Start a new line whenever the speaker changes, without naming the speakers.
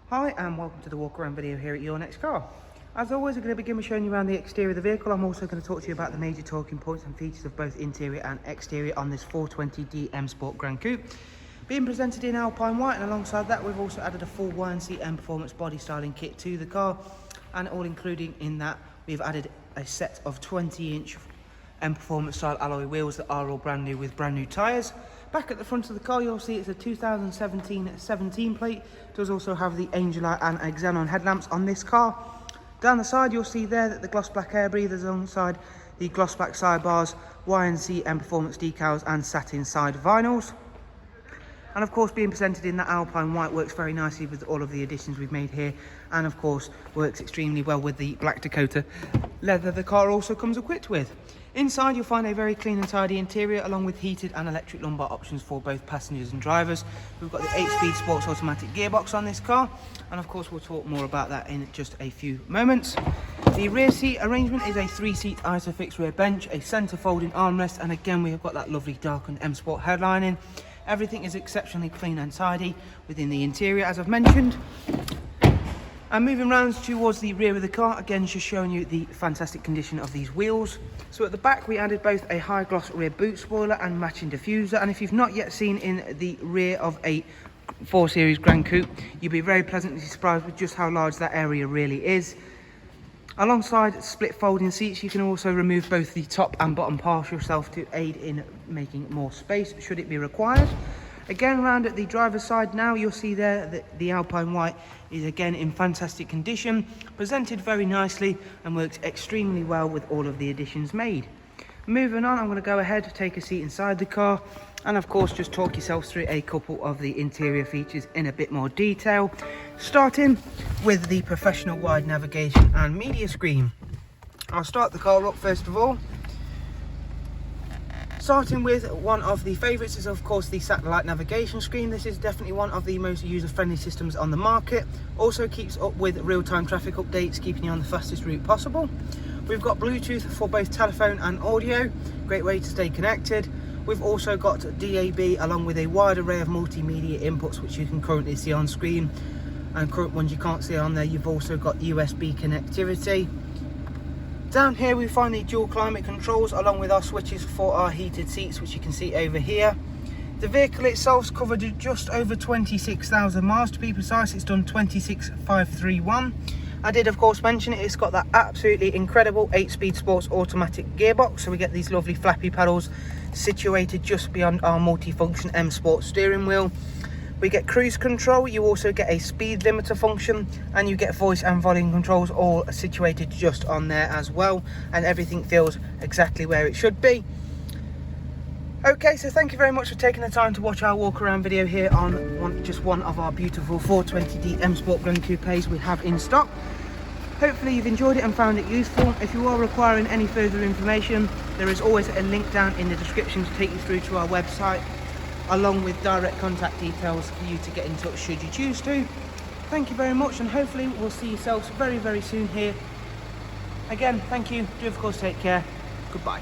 Hi and welcome to the walk around video here at Your Next Car. As always, we're going to begin with showing you around the exterior of the vehicle. I'm also going to talk to you about the major talking points and features of both interior and exterior on this 420D M Sport Gran Coupe. Being presented in Alpine White, and alongside that we've also added a full YNC Mperformance body styling kit to the car, and all including in that we've added a set of 20-inch Mperformance style alloy wheels that are all brand new with brand new tyres. Back at the front of the car you'll see it's a 2017 plate. It does also have the Angel Eye and Xenon headlamps on this car. Down the side you'll see there that the gloss black air breathers alongside the gloss black sidebars, YNC Mperformance decals and satin side vinyls. And of course, being presented in that Alpine White works very nicely with all of the additions we've made here, and of course works extremely well with the black Dakota leather the car also comes equipped with. Inside you'll find a very clean and tidy interior along with heated and electric lumbar options for both passengers and drivers. We've got the 8-speed sports automatic gearbox on this car, and of course we'll talk more about that in just a few moments. The rear seat arrangement is a 3-seat isofix rear bench, a centre folding armrest, and again we have got that lovely darkened M Sport headlining. Everything is exceptionally clean and tidy within the interior, as I've mentioned. And moving round towards the rear of the car, again just showing you the fantastic condition of these wheels. So at the back we added both a high gloss rear boot spoiler and matching diffuser, and if you've not yet seen in the rear of a 4 Series Gran Coupe, you'll be very pleasantly surprised with just how large that area really is. Alongside split folding seats, you can also remove both the top and bottom partial shelf to aid in making more space should it be required. Again, round at the driver's side now, you'll see there that the Alpine White is again in fantastic condition, presented very nicely and works extremely well with all of the additions made. Moving on, I'm going to go ahead, take a seat inside the car, and of course just talk yourselves through a couple of the interior features in a bit more detail, starting with the professional wide navigation and media screen. I'll start the car up first of all. Starting with one of the favourites is of course the satellite navigation screen. This is definitely one of the most user-friendly systems on the market. Also keeps up with real-time traffic updates, keeping you on the fastest route possible. We've got Bluetooth for both telephone and audio, great way to stay connected. We've also got DAB along with a wide array of multimedia inputs which you can currently see on screen, and current ones you can't see on there. You've also got USB connectivity. Down here we find the dual climate controls along with our switches for our heated seats, which you can see over here. The vehicle itself's covered just over 26,000 miles to be precise. It's done 26,531. I did of course mention it's got that absolutely incredible 8-speed sports automatic gearbox, so we get these lovely flappy pedals situated just beyond our multifunction M Sport steering wheel. We get cruise control, you also get a speed limiter function, and you get voice and volume controls all situated just on there as well, and everything feels exactly where it should be. Okay, so thank you very much for taking the time to watch our walk around video here on just one of our beautiful 420D M Sport Gran Coupes we have in stock. Hopefully you've enjoyed it and found it useful. If you are requiring any further information, there is always a link down in the description to take you through to our website, along with direct contact details for you to get in touch should you choose to. Thank you very much, and hopefully we'll see yourselves very, very soon here. Again, thank you. Do of course take care. Goodbye.